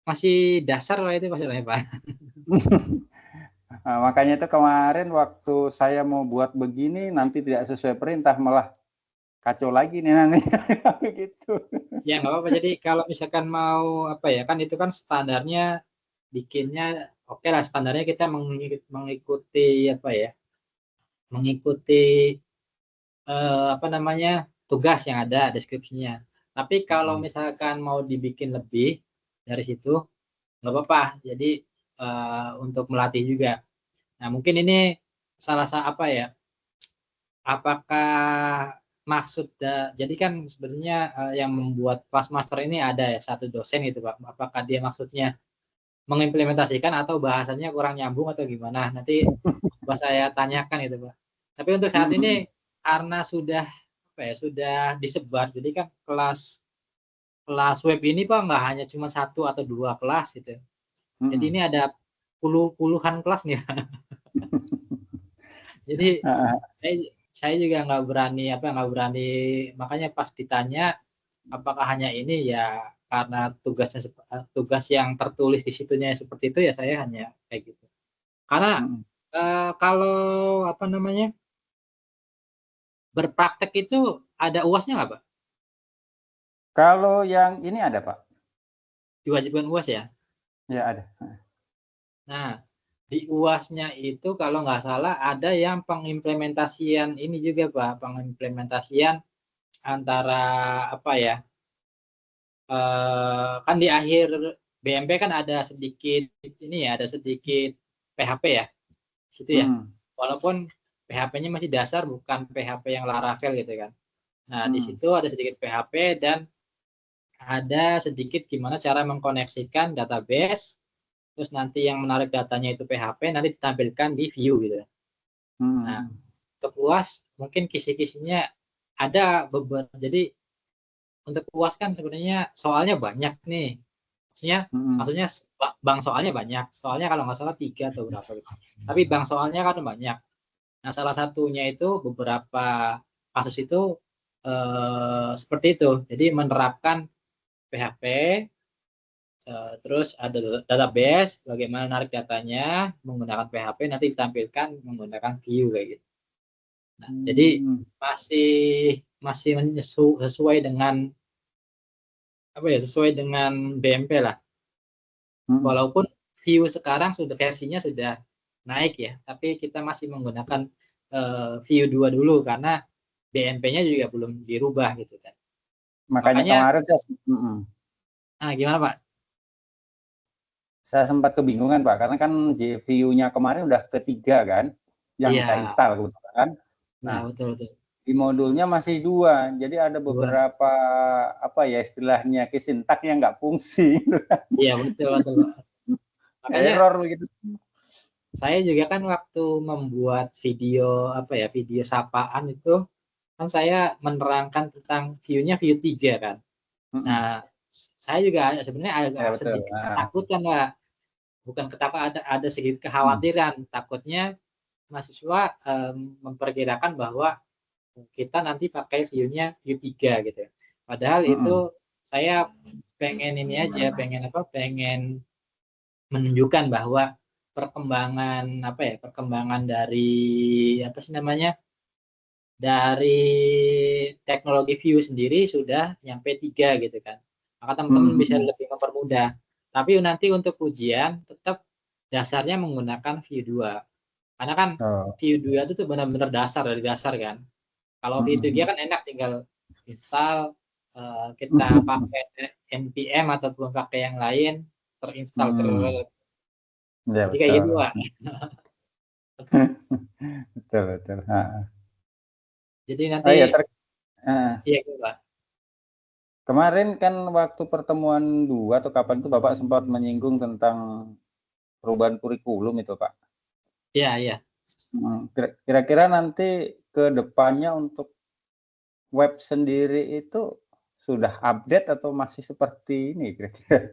masih dasar lah itu masalahnya, Pak. Nah, makanya itu kemarin waktu saya mau buat begini nanti tidak sesuai perintah malah kacau lagi nih nanti gitu. Ya nggak apa-apa. Jadi kalau misalkan mau apa ya, kan itu kan standarnya bikinnya oke lah, standarnya kita mengikuti apa ya, mengikuti apa namanya, tugas yang ada deskripsinya. Tapi kalau misalkan mau dibikin lebih dari situ nggak apa-apa. Jadi untuk melatih juga. Nah mungkin ini salah satu apa ya, apakah maksud jadi kan sebenarnya yang membuat kelas master ini ada ya satu dosen gitu Pak. Apakah dia maksudnya mengimplementasikan atau bahasanya kurang nyambung atau gimana? Nanti coba saya tanyakan itu Pak. Tapi untuk saat ini karena sudah apa ya, sudah disebar. Jadi kan kelas kelas web ini Pak nggak hanya cuma satu atau dua kelas gitu. Jadi ini ada puluhan kelas nih. Jadi saya saya juga nggak berani, makanya pas ditanya apakah hanya ini ya, karena tugas yang tertulis di situnya seperti itu ya saya hanya kayak gitu. Karena kalau apa namanya, berpraktek itu ada UASnya nggak Pak? Kalau yang ini ada Pak? Diwajibkan UAS ya? Ya ada. Nah, di UASnya itu kalau nggak salah ada yang pengimplementasian ini juga Pak, pengimplementasian antara apa ya, kan di akhir BMP kan ada sedikit ini ya, ada sedikit PHP ya, situ ya. Walaupun PHP-nya masih dasar, bukan PHP yang Laravel gitu kan. Nah, di situ ada sedikit PHP dan ada sedikit gimana cara mengkoneksikan database, terus nanti yang menarik datanya itu PHP, nanti ditampilkan di view gitu. Nah, untuk UAS mungkin kisi-kisinya ada beberapa. Jadi untuk UAS kan sebenarnya soalnya banyak nih. Maksudnya bank soalnya banyak. Soalnya kalau nggak salah 3 atau berapa gitu. Tapi bank soalnya kan banyak. Nah, salah satunya itu beberapa kasus itu seperti itu. Jadi menerapkan PHP, terus ada database, bagaimana narik datanya menggunakan PHP, nanti ditampilkan menggunakan view kayak gitu. Nah, jadi masih masih sesuai dengan apa ya, sesuai dengan BMP lah. Walaupun view sekarang sudah versinya sudah naik ya, tapi kita masih menggunakan view 2 dulu karena BMP-nya juga belum dirubah gitu kan. Makanya Makanya kemarin gimana Pak? saya sempat kebingungan Pak, karena kan view-nya kemarin udah ketiga kan, yang saya Iya. install kebetulan. Nah, Nah, betul. di modulnya masih 2, jadi ada Dua. beberapa apa ya istilahnya kesintak yang nggak fungsi. Iya, betul Pak. Makanya Error begitu. saya juga kan waktu membuat video apa ya, video sapaan itu kan saya menerangkan tentang view-nya view 3 kan. Nah, saya juga sebenarnya agak Ya betul. sedikit ketakutan Pak. Bukan ketakutan, ada sedikit kekhawatiran. Takutnya mahasiswa memperkirakan bahwa kita nanti pakai view-nya view 3 gitu. Padahal itu saya pengen ini aja, pengen apa? Pengen menunjukkan bahwa perkembangan apa ya? Perkembangan dari apa sih namanya? Dari teknologi view sendiri sudah nyampe 3 gitu kan. Maka teman-teman bisa lebih mempermudah. Tapi nanti untuk ujian tetap dasarnya menggunakan view 2. Karena kan view 2 itu tuh benar-benar dasar, dari dasar kan. Kalau view 3 kan enak, tinggal install, kita pakai npm ataupun pakai yang lain, terinstall. Ya Jadi kayak gitu betul. Pak. Betul betul. Jadi Oh nanti iya, iya gitu Pak. kemarin kan waktu pertemuan 2 atau kapan itu Bapak sempat menyinggung tentang perubahan kurikulum itu Pak. Iya. Kira-kira nanti ke depannya untuk web sendiri itu sudah update atau masih seperti ini kira-kira?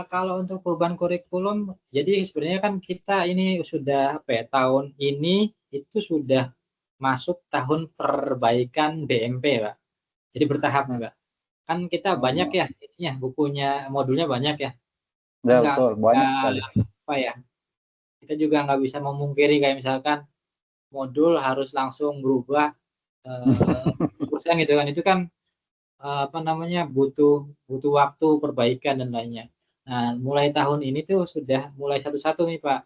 Kalau untuk perubahan kurikulum, jadi sebenarnya kan kita ini sudah apa ya, tahun ini itu sudah masuk tahun perbaikan BMP Pak. Jadi bertahap nih Pak. Kan kita banyak ya ininya, bukunya, modulnya banyak ya. Ya, Enggak, betul, banyak sekali. apa ya, kita juga nggak bisa memungkiri kayak misalkan modul harus langsung berubah 100% gitu kan. Itu kan apa namanya, butuh butuh waktu, perbaikan dan lainnya. Nah, mulai tahun ini tuh sudah mulai satu-satu nih, Pak.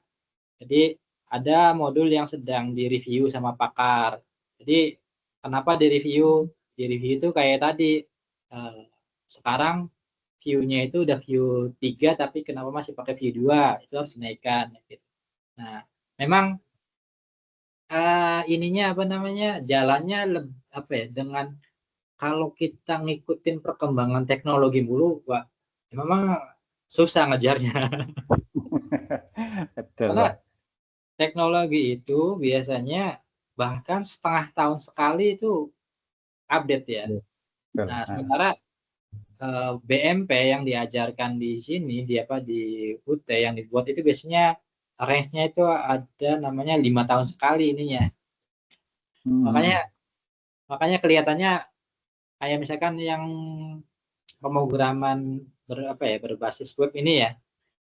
Jadi ada modul yang sedang direview sama pakar. Jadi kenapa direview? Direview itu kayak tadi, sekarang view-nya itu udah view 3 tapi kenapa masih pakai view 2, itu harus dinaikkan gitu. Nah, memang ininya apa namanya, jalannya apa ya, dengan kalau kita ngikutin perkembangan teknologi mulu, Pak, ya memang susah ngejarnya. Betul, Karena Pak. teknologi itu biasanya bahkan setengah tahun sekali itu update ya. Betul. Nah, Nah, sementara BMP yang diajarkan di sini, di apa, di UT yang dibuat itu biasanya range-nya itu ada namanya 5 tahun sekali ininya. Makanya makanya kelihatannya kayak misalkan yang pemrograman apa ya, berbasis web ini ya.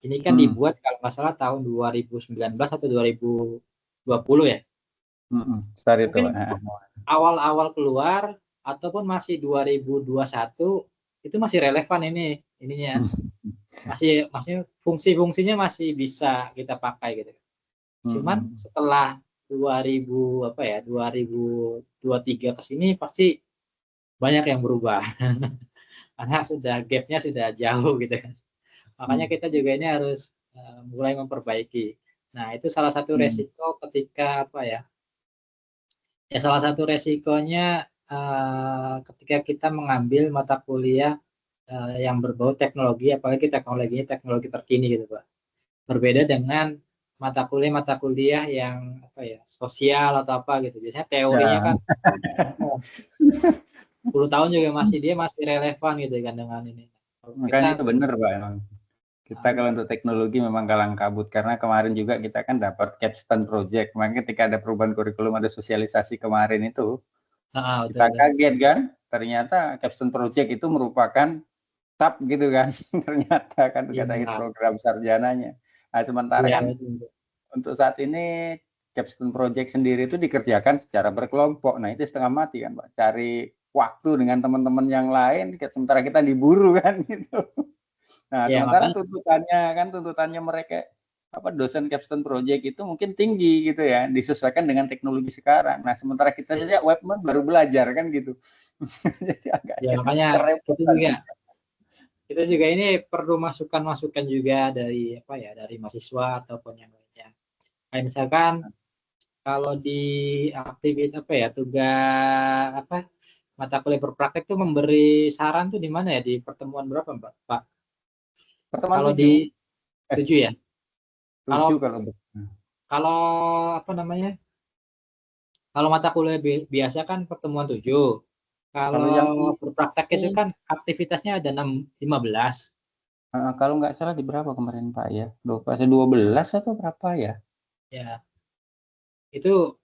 Ini kan dibuat kalau nggak salah tahun 2019 atau 2020 ya. Besar itu, Mungkin Pak. awal-awal keluar ataupun masih 2021 itu masih relevan ininya. Masih masih fungsi-fungsinya masih bisa kita pakai gitu. Cuman setelah 2000 apa ya, 2023 ke sini pasti banyak yang berubah. Karena sudah gap-nya sudah jauh gitu kan. Makanya kita juga ini harus mulai memperbaiki. Nah, itu salah satu resiko ketika apa ya? Ya salah satu resikonya ketika kita mengambil mata kuliah yang berbau teknologi, apalagi teknologinya teknologi terkini gitu, Pak. Berbeda dengan mata kuliah yang apa ya, sosial atau apa gitu. Biasanya teorinya Ya, kan 10 tahun juga dia masih relevan gitu kan dengan ini. Kalau makanya kita itu benar, Pak, emang. Kita kalau untuk teknologi memang kalang kabut karena kemarin juga kita kan dapat capstone project. Makanya ketika ada perubahan kurikulum, ada sosialisasi kemarin itu, betul kita betul. kaget kan, ternyata capstone project itu merupakan tab gitu kan. Ternyata kan tugas akhir Iya, program sarjananya. Nah, sementara iya kan betul, betul. untuk saat ini capstone project sendiri itu dikerjakan secara berkelompok. Nah, itu setengah mati kan, Pak. Cari waktu dengan teman-teman yang lain, sementara kita diburu kan gitu. Nah, Ya sementara makanya tuntutannya mereka apa dosen capstone project itu mungkin tinggi gitu ya, disesuaikan dengan teknologi sekarang. Nah, sementara kita saja web baru belajar kan gitu. Jadi agak ya makanya kita kerepotan. juga kita juga ini perlu masukan-masukan juga dari apa ya, dari mahasiswa ataupun yang lainnya. Kayak misalkan kalau di aktivitas apa ya, tugas apa, mata kuliah berpraktek tuh memberi saran tuh di mana ya, di pertemuan berapa Mbak, Pak? Pertemuan Kalau 7, di 7 ya? Kalau 7 kalau kalau apa namanya, kalau mata kuliah biasa kan pertemuan 7. kalau yang Kalau berpraktek itu ini kan aktivitasnya ada 15. kalau nggak salah di berapa kemarin Pak ya? Lupa saya 12 atau berapa ya? Ya, itu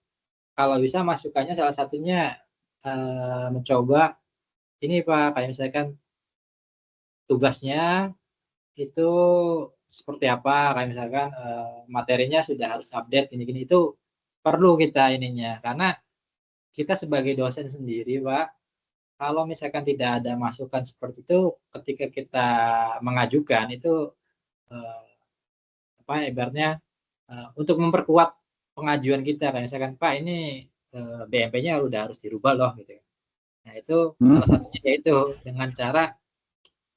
kalau bisa masukannya salah satunya mencoba ini Pak, kayak misalkan tugasnya itu seperti apa, kayak misalkan materinya sudah harus update gini-gini, itu perlu kita ininya. Karena kita sebagai dosen sendiri Pak, kalau misalkan tidak ada masukan seperti itu ketika kita mengajukan itu eh, apa ibaratnya untuk memperkuat pengajuan kita, kayak misalkan Pak ini BMP-nya udah harus dirubah loh gitu. Nah, itu salah satunya yaitu dengan cara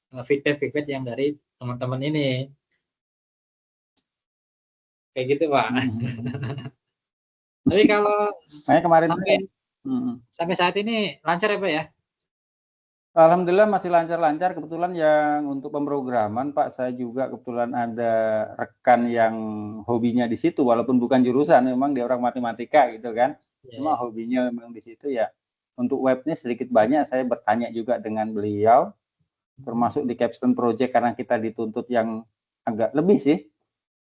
feedback-feedback yang dari teman-teman ini. Kayak gitu, Pak. Tapi kalau Makanya kemarin tuh sampai sampai saat ini lancar ya, Pak ya? alhamdulillah masih lancar-lancar. Kebetulan yang untuk pemrograman, Pak, saya juga kebetulan ada rekan yang hobinya di situ, walaupun bukan jurusan, memang dia orang matematika gitu kan. Iya, Cuma iya. hobinya memang di situ ya. Untuk webnya sedikit banyak saya bertanya juga dengan beliau, termasuk di capstone project karena kita dituntut yang agak lebih sih.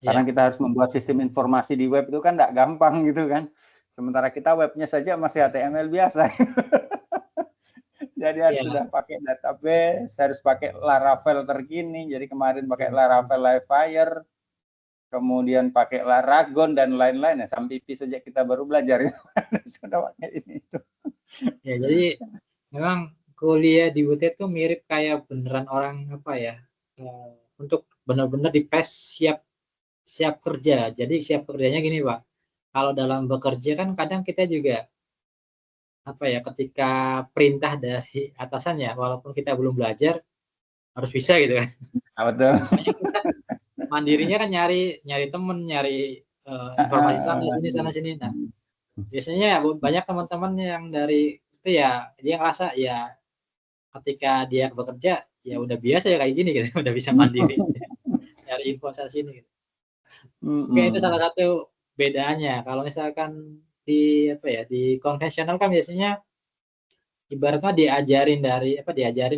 Karena Iya. kita harus membuat sistem informasi di web itu kan nggak gampang gitu kan. Sementara kita webnya saja masih HTML biasa. Jadi harus sudah pakai database, harus pakai Laravel terkini. Jadi kemarin pakai Laravel Livewire, kemudian pakai Laragon dan lain-lain. Sampai SAMPIP saja kita baru belajar. Sudah pakai ini itu. Ya, jadi memang kuliah di UT itu mirip kayak beneran orang apa ya, untuk benar-benar dipes siap kerja. Jadi siap kerjanya gini Pak, kalau dalam bekerja kan kadang kita juga apa ya, ketika perintah dari atasan ya, walaupun kita belum belajar harus bisa gitu kan. Betul. Makanya kita mandirinya kan nyari temen, nyari informasi sana sini. Nah, biasanya banyak teman-teman yang dari itu ya, dia ngerasa ya ketika dia bekerja ya udah biasa ya kayak gini gitu, udah bisa mandiri nyari info sana sini gitu. Mungkin itu salah satu bedanya. Kalau misalkan di apa ya, di konvensional kan biasanya ibaratnya diajarin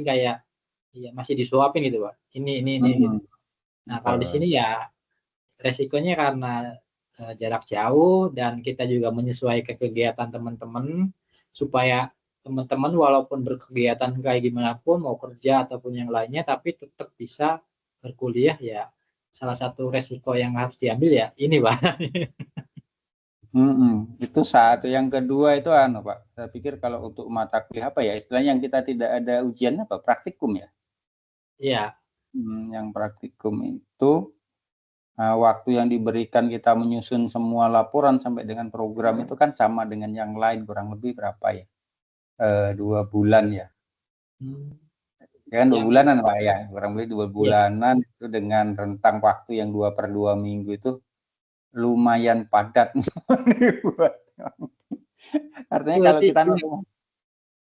kayak ya masih disuapin gitu, Pak. Ini gitu. Nah, kalau di sini ya resikonya karena jarak jauh dan kita juga menyesuaikan kegiatan teman-teman supaya teman-teman walaupun berkegiatan kayak gimana pun mau kerja ataupun yang lainnya tapi tetap bisa berkuliah ya. Salah satu resiko yang harus diambil ya ini, Pak. Itu satu. Yang kedua itu Pak. Saya pikir kalau untuk mata kuliah apa ya istilahnya yang kita tidak ada ujian apa praktikum ya. Iya. Yang praktikum itu waktu yang diberikan kita menyusun semua laporan sampai dengan program itu kan sama dengan yang lain kurang lebih berapa ya? 2 bulan ya. Kan 2 bulanan Pak ya, kurang lebih 2 bulanan itu dengan rentang waktu yang 2/2 minggu itu lumayan padat. Artinya kalau kita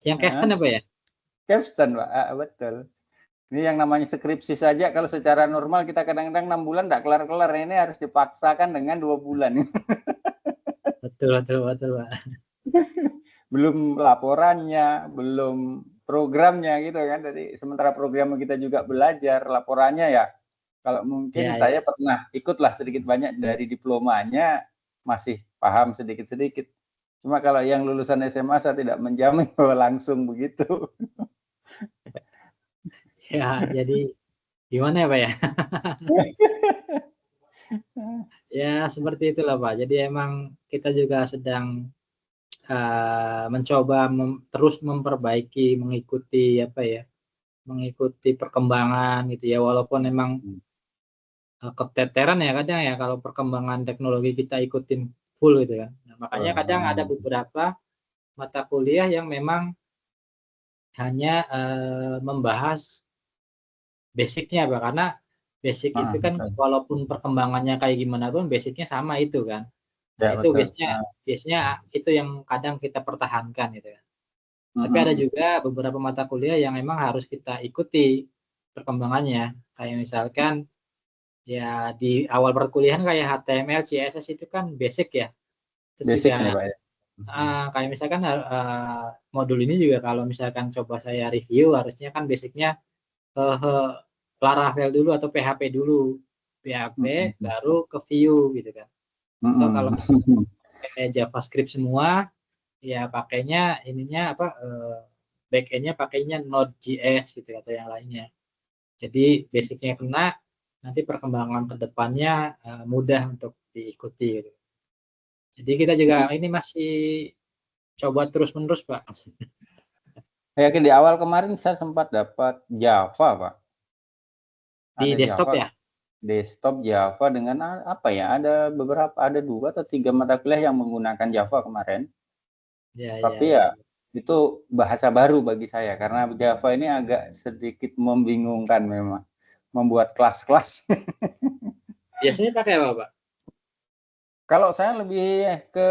yang capstone apa ya? Capstone Pak, betul. Ini yang namanya skripsi saja kalau secara normal kita kadang-kadang 6 bulan enggak kelar-kelar, ini harus dipaksakan dengan 2 bulan. Betul, Pak. Belum laporannya, belum programnya gitu kan. Jadi sementara programnya kita juga belajar, laporannya ya kalau mungkin saya pernah ikutlah sedikit banyak dari diplomanya, masih paham sedikit-sedikit. Cuma kalau yang lulusan SMA saya tidak menjamin bahwa langsung begitu. Ya, jadi gimana ya, Pak ya? Ya, seperti itulah, Pak. Jadi emang kita juga sedang mencoba terus memperbaiki, mengikuti perkembangan gitu ya, walaupun emang keteteran ya kadang ya kalau perkembangan teknologi kita ikutin full gitu kan. Nah, makanya kadang ada beberapa mata kuliah yang memang hanya membahas basicnya Pak, karena basic itu kan walaupun perkembangannya kayak gimana pun basicnya sama itu kan. Nah, itu biasanya itu yang kadang kita pertahankan gitu ya. Tapi ada juga beberapa mata kuliah yang memang harus kita ikuti perkembangannya. Kayak misalkan ya di awal perkuliahan kayak HTML, CSS itu kan basic ya. Terus Basic juga nih Pak ya. kayak misalkan modul ini juga kalau misalkan coba saya review harusnya kan basicnya Laravel dulu atau PHP dulu. PHP baru ke Vue gitu kan. Atau kalau pakai JavaScript semua ya pakainya ininya back-end-nya pakainya Node.js gitu atau yang lainnya. Jadi basicnya kena, nanti perkembangan ke depannya mudah untuk diikuti gitu. Jadi kita juga ini masih coba terus-menerus, Pak. Yakin di awal kemarin saya sempat dapat Java, Pak. Di desktop Java, ya? Desktop Java dengan apa ya? Ada 2 atau 3 mata kuliah yang menggunakan Java kemarin. Tapi ya itu bahasa baru bagi saya karena Java ini agak sedikit membingungkan memang membuat kelas-kelas. Biasanya pakai apa, Pak? Kalau saya lebih ke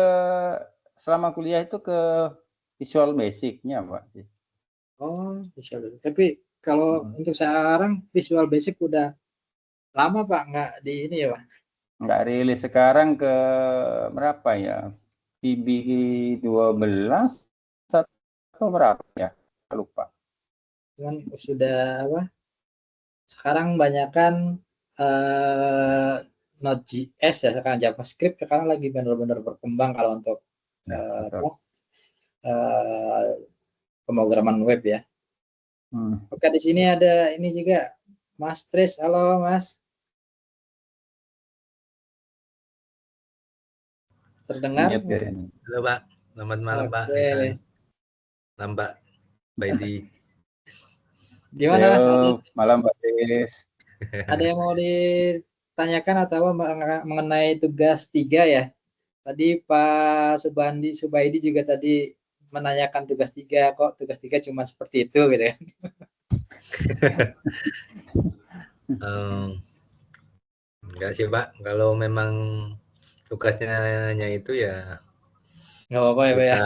selama kuliah itu ke Visual Basic-nya, Pak. Oh, Visual Basic. Tapi kalau untuk sekarang Visual Basic udah lama, Pak, nggak di ini ya, Pak? Nggak rilis sekarang ke berapa ya? VB 12 atau berapa ya? Lupa. Cuman sudah apa? Sekarang banyakkan Node.js ya, sekarang JavaScript sekarang lagi benar-benar berkembang kalau untuk pemrograman web ya. Oke, di sini ada ini juga Mas Tris. Halo Mas. Terdengar? Halo Pak. Selamat malam Pak. Malam Pak Baidi. Gimana Mas? Malam Mbak Tris. Ada yang mau ditanyakan atau mengenai tugas 3 ya? Tadi Pak Subaidi juga tadi menanyakan tugas 3, kok tugas 3 cuma seperti itu gitu kan. Enggak sih Pak, kalau memang tugasnya hanya itu ya nggak apa-apa ya Pak ya.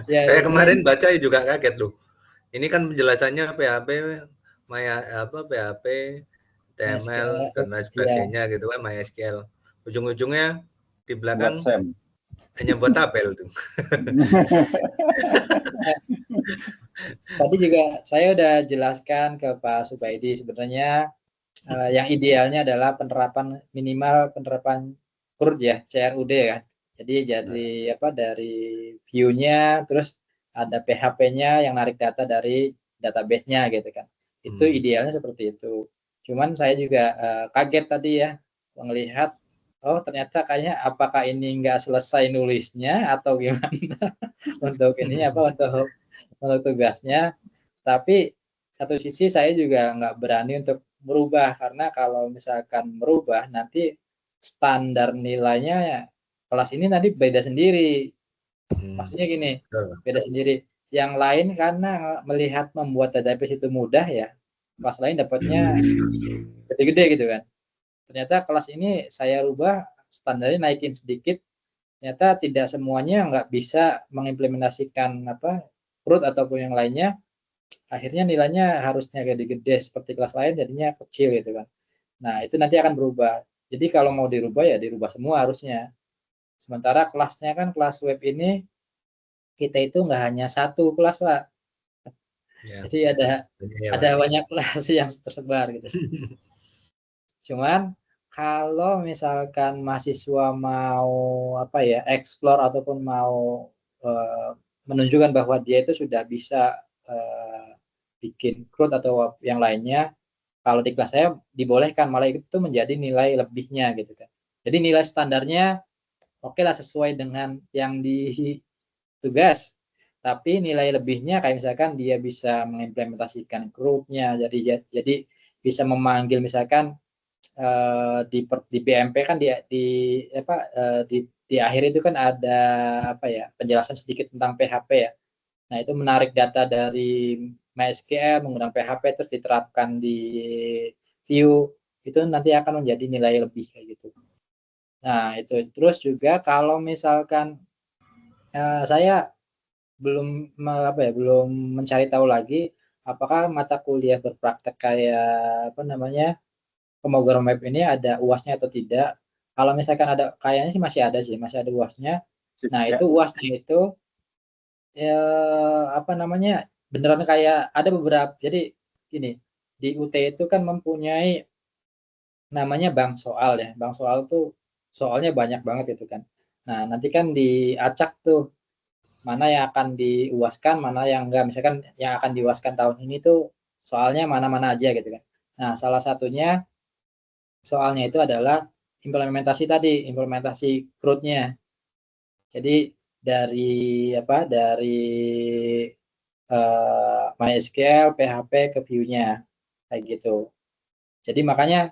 Saya kemarin baca juga kaget loh. Ini kan penjelasannya PHP, PHP, HTML dan lain sebagainya gitu kan, MySQL. Ujung-ujungnya di belakang hanya buat tabel tuh. Tadi juga saya udah jelaskan ke Pak Subaidi sebenarnya yang idealnya adalah minimal penerapan CRUD ya, CRUD kan. Jadi dari view-nya, terus ada PHP-nya yang narik data dari database-nya gitu kan. Itu idealnya seperti itu. Cuman saya juga kaget tadi ya melihat, oh ternyata kayaknya apakah ini nggak selesai nulisnya atau gimana untuk untuk tugasnya. Tapi satu sisi saya juga nggak berani untuk merubah, karena kalau misalkan merubah nanti standar nilainya kelas ini nanti beda sendiri. Maksudnya gini, beda sendiri. Yang lain karena melihat membuat database itu mudah ya, kelas lain dapatnya gede-gede gitu kan. Ternyata kelas ini saya rubah, standarnya naikin sedikit, ternyata tidak semuanya nggak bisa mengimplementasikan CRUD ataupun yang lainnya. Akhirnya nilainya harusnya gede-gede seperti kelas lain, jadinya kecil gitu kan. Nah, itu nanti akan berubah. Jadi kalau mau dirubah ya dirubah semua harusnya. Sementara kelasnya kan kelas web ini kita itu nggak hanya satu kelas, Pak. Ya. Jadi ada banyak kelas yang tersebar gitu. Cuman kalau misalkan mahasiswa mau explore ataupun mau menunjukkan bahwa dia itu sudah bisa bikin CRUD atau yang lainnya, kalau di kelas saya dibolehkan, malah itu menjadi nilai lebihnya gitu kan. Jadi nilai standarnya oke lah sesuai dengan yang di tugas, tapi nilai lebihnya kayak misalkan dia bisa mengimplementasikan CRUD-nya, jadi bisa memanggil misalkan di PMP kan di akhir itu kan ada penjelasan sedikit tentang PHP ya. Nah, itu menarik data dari MySQL menggunakan PHP terus diterapkan di view, itu nanti akan menjadi nilai lebih kayak gitu. Nah, itu terus juga kalau misalkan saya belum mencari tahu lagi apakah mata kuliah berpraktek kayak pemrograman web ini ada UAS-nya atau tidak. Kalau misalkan ada, kayaknya sih masih ada UAS-nya. Nah, itu UAS-nya itu beneran kayak ada beberapa. Jadi gini, di UT itu kan mempunyai namanya bank soal ya. Bank soal tuh soalnya banyak banget gitu kan. Nah, nanti kan diacak tuh mana yang akan diuaskan, mana yang enggak. Misalkan yang akan diuaskan tahun ini tuh soalnya mana-mana aja gitu kan. Nah, salah satunya soalnya itu adalah implementasi CRUD-nya. Jadi dari MySQL, PHP ke view-nya kayak gitu. Jadi makanya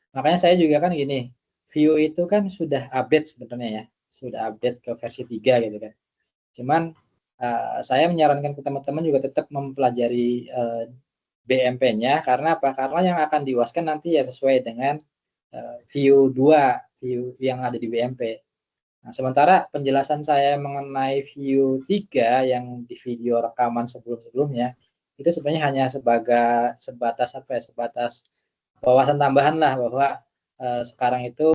makanya saya juga kan gini, view itu kan sudah update sebenarnya ya, sudah update ke versi 3 gitu kan. Cuman saya menyarankan ke teman-teman juga tetap mempelajari BMP-nya, karena apa? Karena yang akan diuaskan nanti ya sesuai dengan view 2, view yang ada di BMP. Nah, sementara penjelasan saya mengenai view 3 yang di video rekaman sebelum-sebelumnya itu sebenarnya hanya sebatas wawasan tambahan lah, bahwa sekarang itu